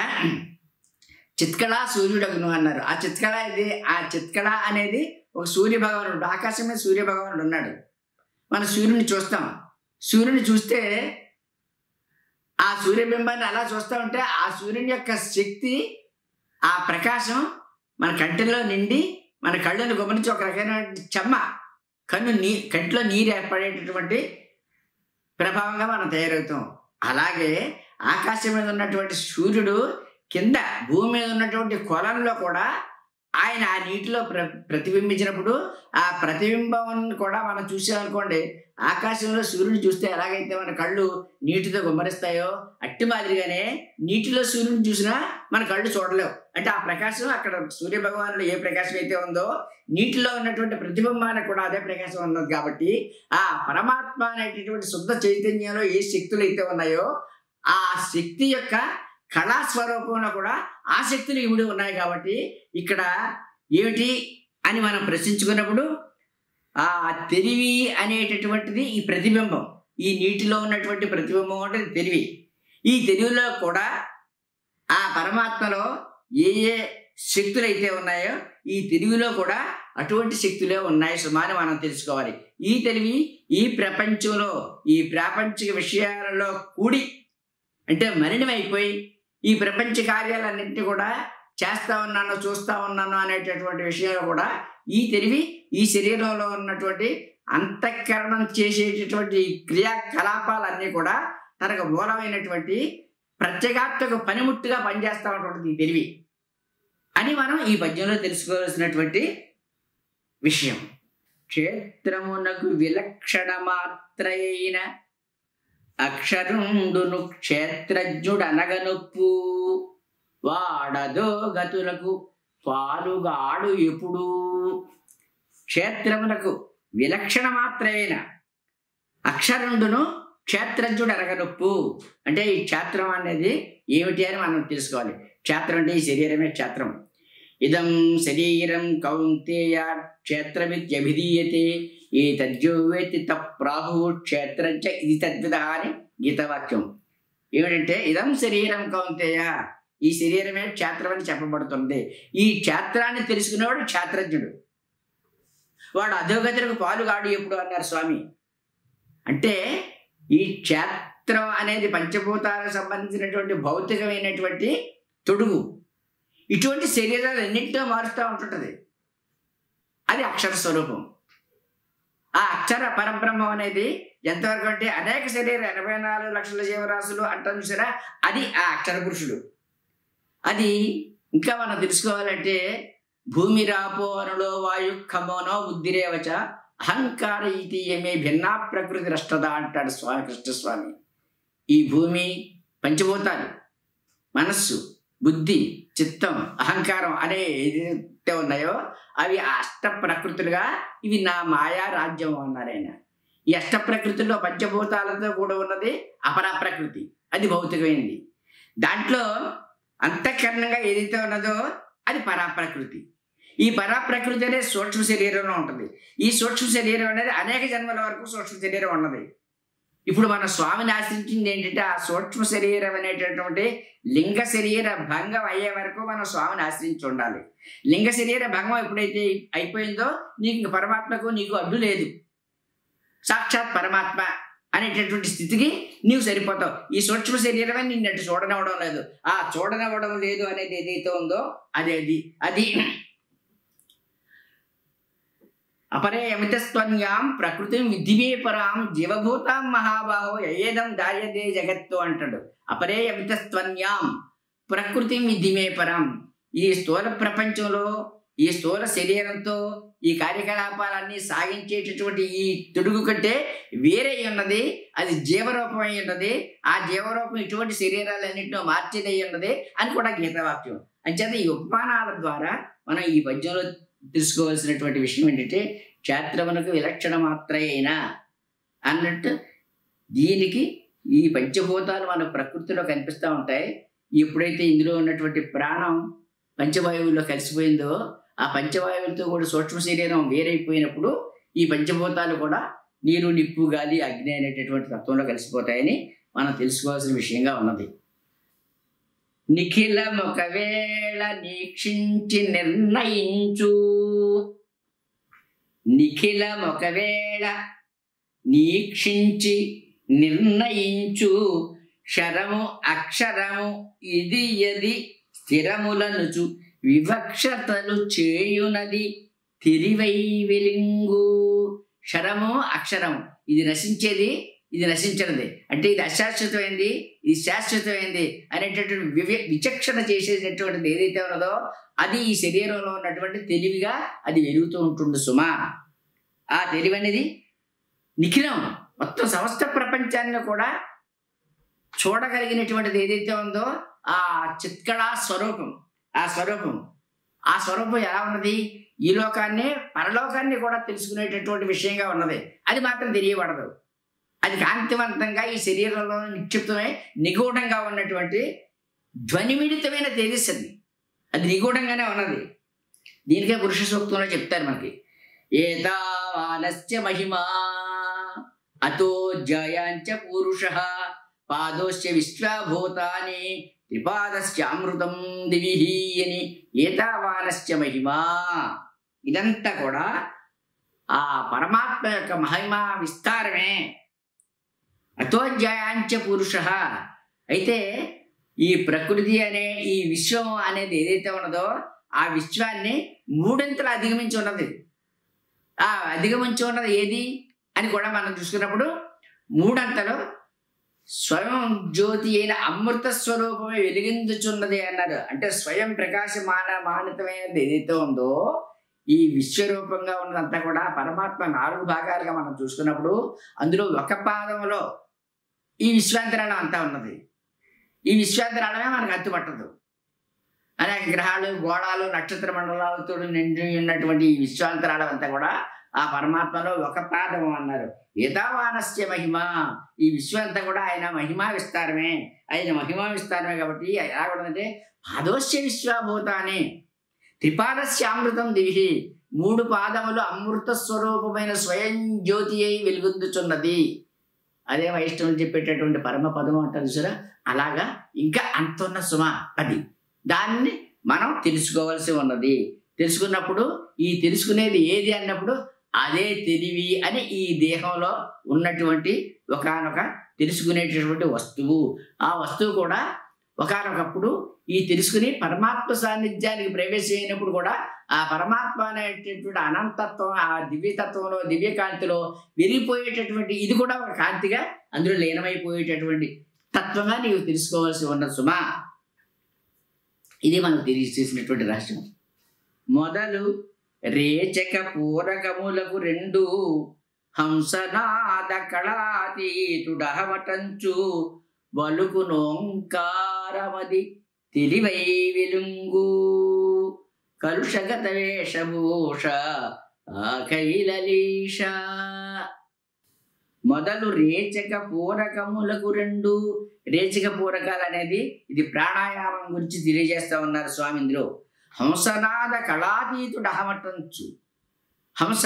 చిత్కళా సూర్యుడగును అన్నారు. ఆ చిత్కళ అనేది ఒక సూర్య భగవానుడు, ఆకాశం మీద సూర్య భగవానుడు ఉన్నాడు. మనం సూర్యుని చూస్తాం. సూర్యుని చూస్తే ఆ సూర్యబింబాన్ని అలా చూస్తూ ఉంటే ఆ సూర్యుని యొక్క శక్తి, ఆ ప్రకాశం మన కంటిలో నిండి మన కళ్ళను గమనించి ఒక రకమైన చెమ్మ, కంటిలో నీరు ఏర్పడేటటువంటి ప్రభావంగా మనం తయారవుతాం. అలాగే ఆకాశం మీద ఉన్నటువంటి సూర్యుడు కింద భూమి మీద ఉన్నటువంటి కొలంలో కూడా ఆయన ఆ నీటిలో ప్రతిబింబించినప్పుడు ఆ ప్రతిబింబం కూడా మనం చూసామనుకోండి, ఆకాశంలో సూర్యుని చూస్తే ఎలాగైతే మన కళ్ళు నీటితో గుమ్మరిస్తాయో అట్టి మాదిరిగానే నీటిలో సూర్యుని చూసినా మన కళ్ళు చూడలేవు. అంటే ఆ ప్రకాశం అక్కడ సూర్య భగవానుడు ఏ ప్రకాశం అయితే ఉందో నీటిలో ఉన్నటువంటి ప్రతిబింబానికి కూడా అదే ప్రకాశం ఉన్నది. కాబట్టి ఆ పరమాత్మ అనేటటువంటి శుద్ధ చైతన్యంలో ఏ శక్తులు అయితే ఉన్నాయో ఆ శక్తి యొక్క కళాస్వరూపంలో కూడా ఆ శక్తులు ఇవిడి ఉన్నాయి. కాబట్టి ఇక్కడ ఏమిటి అని మనం ప్రశ్నించుకున్నప్పుడు ఆ తెలివి అనేటటువంటిది ఈ ప్రతిబింబం, ఈ నీటిలో ఉన్నటువంటి ప్రతిబింబం అంటే తెలివి. ఈ తెలివిలో కూడా ఆ పరమాత్మలో ఏ ఏ శక్తులు అయితే ఉన్నాయో ఈ తెలివిలో కూడా అటువంటి శక్తులే ఉన్నాయి సుమాని మనం తెలుసుకోవాలి. ఈ తెలివి ఈ ప్రపంచంలో ఈ ప్రాపంచిక విషయాలలో కూడి అంటే మలినమైపోయి ఈ ప్రపంచ కార్యాలన్నింటినీ కూడా చేస్తా ఉన్నాను, చూస్తా ఉన్నాను అనేటటువంటి విషయాలు కూడా ఈ తెలివి ఈ శరీరంలో ఉన్నటువంటి అంతఃకరణం చేసేటటువంటి క్రియాకలాపాలన్నీ కూడా తనకు మూలమైనటువంటి ప్రత్యేగాత్మక పనిముట్టుగా పనిచేస్తూ ఉన్నటువంటి ఈ తెలివి అని మనం ఈ పద్యంలో తెలుసుకోవాల్సినటువంటి విషయం. క్షేత్రమునకు విలక్షణ మాత్రైన అక్షరుండును క్షేత్రజ్ఞుడనగనొప్పు వాడదో గతులకు పాలుగాడు ఎప్పుడు. క్షేత్రమునకు విలక్షణ మాత్రైన అక్షరుండును క్షేత్రజ్ఞుడు అనగనొప్పు. అంటే ఈ క్షేత్రం అనేది ఏమిటి అని మనం తెలుసుకోవాలి. క్షేత్రం అంటే ఈ శరీరమే క్షేత్రం. ఇదం శరీరం కౌంతేయ క్షేత్రమిత్యభిధీయతే ఏ తద్యో వేత్తి తప్రాహు క్షేత్రంచ ఇది తద్విద అని గీతవాక్యం. ఏమిటంటే ఇదం శరీరం కౌంతేయ, ఈ శరీరమే క్షేత్రం అని చెప్పబడుతుంది. ఈ క్షేత్రాన్ని తెలుసుకునేవాడు క్షేత్రజ్ఞుడు. వాడు అధోగతులకు పాలు కాడు ఎప్పుడు అన్నారు స్వామి. అంటే ఈ క్షేత్రం అనేది పంచభూతాలకు సంబంధించినటువంటి భౌతికమైనటువంటి తొడుగు. ఇటువంటి శరీరాలు ఎన్నింటిలో మారుస్తూ ఉంటుంటుంది. అది అక్షర స్వరూపం. ఆ అక్షర పరబ్రహ్మం అనేది ఎంతవరకు అంటే అనేక శరీరం 84 లక్షల జీవరాశులు అంటారు చూసారా, అది ఆ అక్షర పురుషుడు. అది ఇంకా మనం తెలుసుకోవాలంటే భూమి రాపో అనులో వాయు ఖమోనో బుద్ధిరేవచ అహంకార ఈతీయమే భిన్నా ప్రకృతి రష్టద అంటాడు స్వామి కృష్ణస్వామి. ఈ భూమి, పంచభూతాలు, మనస్సు, బుద్ధి, చిత్తం, అహంకారం అనే ఏదైతే ఉన్నాయో అవి అష్ట ప్రకృతులుగా ఇవి నా మాయా రాజ్యం అన్నారు ఆయన. ఈ అష్ట ప్రకృతుల్లో పంచభూతాలతో కూడా ఉన్నది అపరా ప్రకృతి, అది భౌతికమైనది. దాంట్లో అంతఃకరణంగా ఏదైతే ఉన్నదో అది పరాప్రకృతి. ఈ పరాప్రకృతి అనేది సూక్ష్మ శరీరంలో ఉంటుంది. ఈ సూక్ష్మ శరీరం అనేది అనేక జన్మల వరకు సూక్ష్మ శరీరం ఉన్నది. ఇప్పుడు మన స్వామిని ఆశ్రయించింది ఏంటంటే ఆ సూక్ష్మ శరీరం అనేటటువంటి లింగ శరీర భంగం అయ్యే వరకు మనం స్వామిని ఆశ్రయించి ఉండాలి. లింగ శరీర భంగం ఎప్పుడైతే అయిపోయిందో నీకు పరమాత్మకు నీకు అడ్డు లేదు. సాక్షాత్ పరమాత్మ అనేటటువంటి స్థితికి నీవు సరిపోతావు. ఈ సూక్ష్మ శరీరమే నిన్నట్టు చూడనివ్వడం లేదు. ఆ చూడనివ్వడం లేదు అనేది ఏదైతే ఉందో అది అపరే అమితస్త్వన్యాం ప్రకృతిం విధిమే పరాం జీవభూతాం మహాబాహో ఏదం దార్యదే జగత్తు అంటాడు. అపరే అమితస్త్వన్యాం ప్రకృతిం విధిమే పరాం. ఈ స్థూల ప్రపంచంలో ఈ స్థూల శరీరంతో ఈ కార్యకలాపాలన్నీ సాగించేటటువంటి ఈ తొడుగు కంటే వేరే ఉన్నది, అది జీవరూపమై ఉన్నది. ఆ జీవరూపం ఇటువంటి శరీరాలన్నింటిలో మార్చేదై ఉన్నది అని కూడా గీతవాక్యం. అంచేత ఈ ఉపమానాల ద్వారా మనం ఈ పద్యంలో తెలుసుకోవాల్సినటువంటి విషయం ఏంటంటే క్షేత్రమునకు విలక్షణ మాత్రమేనా అన్నట్టు దీనికి ఈ పంచభూతాలు మన ప్రకృతిలో కనిపిస్తూ ఉంటాయి. ఎప్పుడైతే ఇందులో ఉన్నటువంటి ప్రాణం పంచవాయువుల్లో కలిసిపోయిందో ఆ పంచవాయువులతో కూడా సూక్ష్మ శరీరం వేరైపోయినప్పుడు ఈ పంచభూతాలు కూడా నీరు, నిప్పు, గాలి, అగ్ని అనేటటువంటి తత్వంలో కలిసిపోతాయని మనం తెలుసుకోవాల్సిన విషయంగా ఉన్నది. నిఖిలం ఒకవేళ నీక్షించి నిర్ణయించు, నిఖిలం ఒకవేళ నీక్షించి నిర్ణయించు, క్షరము అక్షరము ఇది యది స్థిరములనుచు వివక్షతలు చేయునది తిరివై వెలింగు. క్షరము అక్షరము ఇది నశించేది, ఇది నశించినది. అంటే ఇది అశాశ్వతమైంది, ఇది శాశ్వతమైంది అనేటటువంటి విచక్షణ చేసేటటువంటిది ఏదైతే ఉన్నదో అది ఈ శరీరంలో ఉన్నటువంటి తెలివిగా అది వెలుగుతూ ఉంటుంది సుమా. ఆ తెలివి అనేది నిఖిలం మొత్తం సమస్త ప్రపంచాన్ని కూడా చూడగలిగినటువంటిది ఏదైతే ఉందో ఆ చిత్కళా స్వరూపం. ఆ స్వరూపం ఎలా ఉన్నది? ఈ లోకాన్ని పరలోకాన్ని కూడా తెలుసుకునేటటువంటి విషయంగా ఉన్నది. అది మాత్రం తెలియబడదు. అది కాంతివంతంగా ఈ శరీరంలో నిక్షిప్తమై నిగూఢంగా ఉన్నటువంటి ధ్వనిమిళితమైన తేజస్సు అది నిగూఢంగానే ఉన్నది. దీనికే పురుష సూక్తంలో చెప్తారు మనకి, ఏతావానస్య మహిమా అతో జయాంచ పురుషః పాదోశ్చ విశ్వభూతాని త్రిపాదస్య అమృతం దివిహి అని. ఏతావానస్య మహిమా ఇదంతా కూడా ఆ పరమాత్మ యొక్క మహిమా విస్తారమే. అతోజ్యాయాంచ పురుష. అయితే ఈ ప్రకృతి అనే ఈ విశ్వం అనేది ఏదైతే ఉన్నదో ఆ విశ్వాన్ని మూడింతలు అధిగమించి ఉన్నది. ఆ అధిగమించి ఉన్నది ఏది అని కూడా మనం చూసుకున్నప్పుడు మూడంతలు స్వయం జ్యోతి అయిన అమృత స్వరూపమే వెలిగించుచున్నది అన్నారు. అంటే స్వయం ప్రకాశమానమైనది ఏదైతే ఉందో ఈ విశ్వరూపంగా ఉన్నదంతా కూడా పరమాత్మ 4 భాగాలుగా మనం చూసుకున్నప్పుడు అందులో ఒక పాదంలో ఈ విశ్వాంతరాళం అంతా ఉన్నది. ఈ విశ్వాంతరాళమే మనకు అంతుపట్టదు. అనేక గ్రహాలు, గోళాలు, నక్షత్ర మండలాలతో నిండి ఉన్నటువంటి ఈ విశ్వాంతరాళం అంతా కూడా ఆ పరమాత్మలో ఒక పాదము అన్నారు. ఏతావానస్య మహిమ. ఈ విశ్వం అంతా కూడా ఆయన మహిమా విస్తారమే. ఆయన మహిమా విస్తారమే కాబట్టి ఎలా ఉంటుందంటే పాదోశ్య విశ్వభూతాన్ని త్రిపాదస్యామృతం దివి, 3 పాదములు అమృత స్వరూపమైన స్వయం జ్యోతి అయి వెలుగొందుచున్నది. అదే వైష్ణవులు చెప్పేటటువంటి పరమ పదము అంటారు చూసారా, అలాగా ఇంకా అంతున్న సుమ. అది దాన్ని మనం తెలుసుకోవాల్సి ఉన్నది. తెలుసుకున్నప్పుడు ఈ తెలుసుకునేది ఏది అన్నప్పుడు అదే తెలివి అని ఈ దేహంలో ఉన్నటువంటి ఒకానొక తెలుసుకునేటటువంటి వస్తువు. ఆ వస్తువు కూడా ఒకానొకప్పుడు ఈ తెలుసుకుని పరమాత్మ సాన్నిధ్యానికి ప్రవేశమైనప్పుడు కూడా ఆ పరమాత్మ అనేటటువంటి అనంతత్వం, ఆ దివ్యతత్వంలో, దివ్యకాంతిలో విరిగిపోయేటటువంటి ఇది కూడా ఒక కాంతిగా అందులో లీనమైపోయేటటువంటి తత్వంగా నీవు తెలుసుకోవాల్సి ఉన్నది సుమా. ఇది మనకు తెలియజేసినటువంటి రహస్యం. మొదలు రేచక పూరకములకు 2 హంసనాద కళాతీతుడహమటంచు బలుకు నోంకారమది తెలివై వెలుంగు కలుషగత వేషభూష కైలలీష. మొదలు రేచక పూరకములకు 2. రేచక పూరకాలు అనేది ఇది ప్రాణాయామం గురించి తెలియజేస్తా ఉన్నారు స్వామి ఇందులో. హంసనాద కళాతీతుడు అహమటంచు, హంస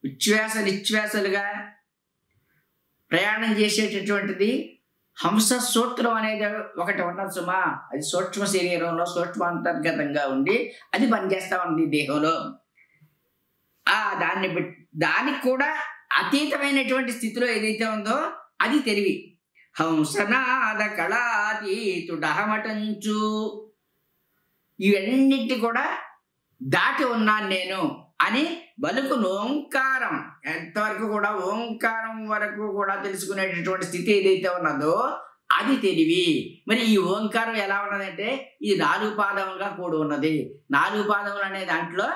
ఉచ్ఛ్వాస నిశ్వాసలుగా ప్రయాణం చేసేటటువంటిది హంస సూత్రం అనేది ఒకటి ఉన్నది సుమా. అది సూక్ష్మ శరీరంలో సూక్ష్మాంతర్గతంగా ఉండి అది పనిచేస్తా ఉంది దేహంలో. దానికి కూడా అతీతమైనటువంటి స్థితిలో ఏదైతే ఉందో అది తెలివి. హంసనాద కళాతీతుడహమటంచు, ఇవన్నిటి కూడా దాటి ఉన్నాను నేను అని బలుకు ఓంకారం, ఎంతవరకు కూడా ఓంకారం వరకు కూడా తెలుసుకునేటటువంటి స్థితి ఏదైతే ఉన్నదో అది తెలివి. మరి ఈ ఓంకారం ఎలా ఉన్నదంటే ఇది 4 పాదములుగా కూడి ఉన్నది. 4 పాదములు అనే దాంట్లో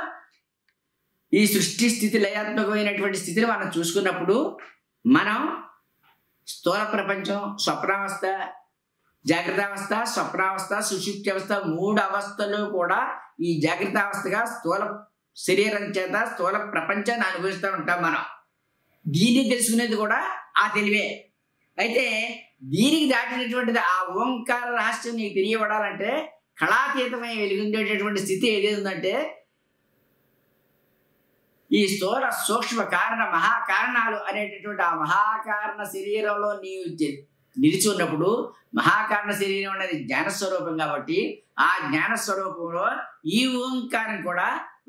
ఈ సృష్టి స్థితి లయాత్మకమైనటువంటి స్థితిని మనం చూసుకున్నప్పుడు మనం స్థూల ప్రపంచం, స్వప్నావస్థ, జాగ్రత్తావస్థ, స్వప్నావస్థ, సుషుప్తి అవస్థ 3 అవస్థలు కూడా ఈ జాగ్రత్తావస్థగా స్థూల శరీరం చేత స్థూల ప్రపంచాన్ని అనుభవిస్తూ ఉంటాం మనం. దీన్ని తెలుసుకునేది కూడా ఆ తెలివే. అయితే దీనికి దాటినటువంటిది ఆ ఓంకార రహస్యం నీకు తెలియబడాలంటే కళాతీతమై వెలుగుండేటటువంటి స్థితి ఏది ఉందంటే ఈ స్థూల సూక్ష్మ కారణ మహాకారణాలు అనేటటువంటి ఆ మహాకారణ శరీరంలో నీవు నిలిచి ఉన్నప్పుడు, మహాకారణ శరీరం అనేది జ్ఞానస్వరూపం కాబట్టి ఆ జ్ఞానస్వరూపంలో ఈ ఓంకారం కూడా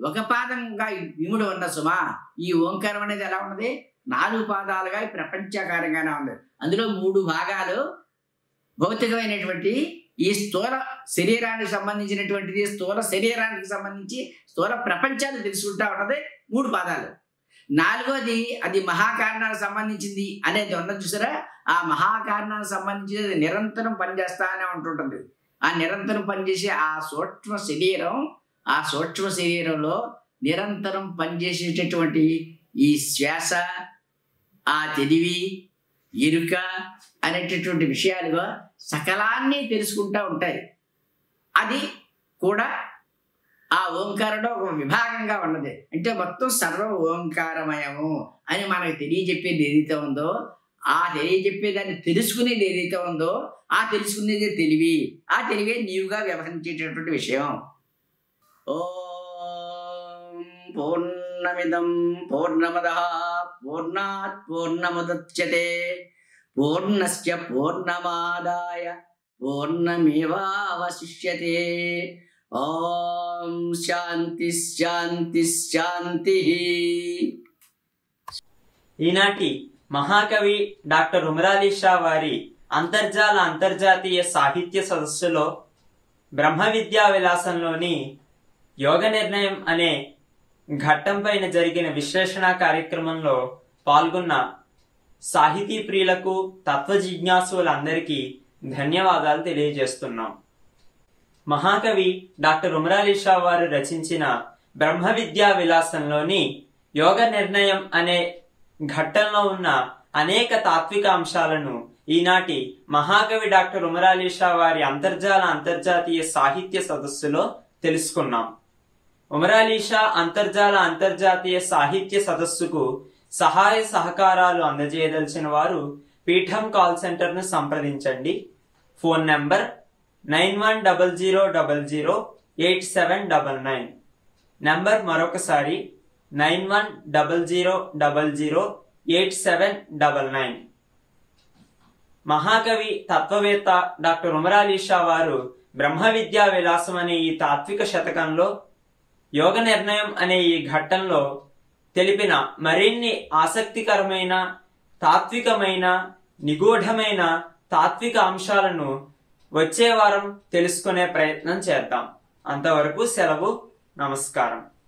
ఒక పాదంగా విముడు ఉన్న సుమా. ఈ ఓంకారం అనేది ఎలా ఉన్నది? 4 పాదాలుగా ప్రపంచాకారంగానే ఉంది. అందులో 3 భాగాలు భౌతికమైనటువంటి ఈ స్థూల శరీరానికి సంబంధించినటువంటిది, స్థూల శరీరానికి సంబంధించి స్థూల ప్రపంచాన్ని తెలుసుకుంటా ఉన్నది 3 పాదాలు. 4వది అది మహాకారణానికి సంబంధించింది అనేది ఉన్నది చూసారా. ఆ మహాకారణానికి సంబంధించి నిరంతరం పనిచేస్తానే ఉంటుంటుంది. ఆ నిరంతరం పనిచేసే ఆ సూక్ష్మ శరీరం, ఆ సూక్ష్మ శరీరంలో నిరంతరం పనిచేసేటటువంటి ఈ శ్వాస, ఆ తెలివి, ఎరుక అనేటటువంటి విషయాలుగా సకలాన్ని తెలుసుకుంటూ ఉంటాయి. అది కూడా ఆ ఓంకారంలో ఒక విభాగంగా ఉన్నది. అంటే మొత్తం సర్వ ఓంకారమయము అని మనకు తెలియజెప్పేది ఏదైతే ఉందో, ఆ తెలియజెప్పేదాన్ని తెలుసుకునేది ఏదైతే ఉందో ఆ తెలుసుకునేది తెలివి. ఆ తెలివే నీవుగా వ్యవహరించేటటువంటి విషయం. ఓం పూర్ణమిదం పూర్ణమదః పూర్ణాత్ పూర్ణముదచ్యతే పూర్ణస్య పూర్ణమాదాయ పూర్ణమేవావశిష్యతే. ఓం శాంతి శాంతి శాంతి. ఈనాటి మహాకవి డాక్టర్ ఉమరాలీ షా వారి అంతర్జాతీయ సాహిత్య సదస్సులో బ్రహ్మ విద్యా విలాసంలోని యోగ నిర్ణయం అనే ఘట్టం పైన జరిగిన విశ్లేషణ కార్యక్రమంలో పాల్గొన్న సాహితీ ప్రియులకు, తత్వ జిజ్ఞాసులందరికీ ధన్యవాదాలు తెలియజేస్తున్నాం. మహాకవి డాక్టర్ ఉమరాలీ షా వారు రచించిన బ్రహ్మ విద్యా విలాసంలోని యోగ నిర్ణయం అనే ఘట్టంలో ఉన్న అనేక తాత్విక అంశాలను ఈనాటి మహాకవి డాక్టర్ ఉమరాలీ షా వారి అంతర్జాతీయ సాహిత్య సదస్సులో తెలుసుకున్నాం. ఉమరాలీ షా అంతర్జాతీయ సాహిత్య సదస్సుకు సహాయ సహకారాలు అందజేయదలిచిన వారు పీఠం కాల్ సెంటర్ ను సంప్రదించండి. Phone number 9100008799. నంబర్ మరొకసారి 9100008799. మహాకవి తత్వవేత్త డాక్టర్ ఉమర్ అలీ షా వారు బ్రహ్మ విద్యా విలాసం అనే ఈ తాత్విక శతకంలో యోగ నిర్ణయం అనే ఈ ఘట్టంలో తెలిపిన మరిన్ని ఆసక్తికరమైన తాత్వికమైన నిగూఢమైన తాత్విక అంశాలను వచ్చే వారం తెలుసుకునే ప్రయత్నం చేద్దాం. అంతవరకు సెలవు. నమస్కారం.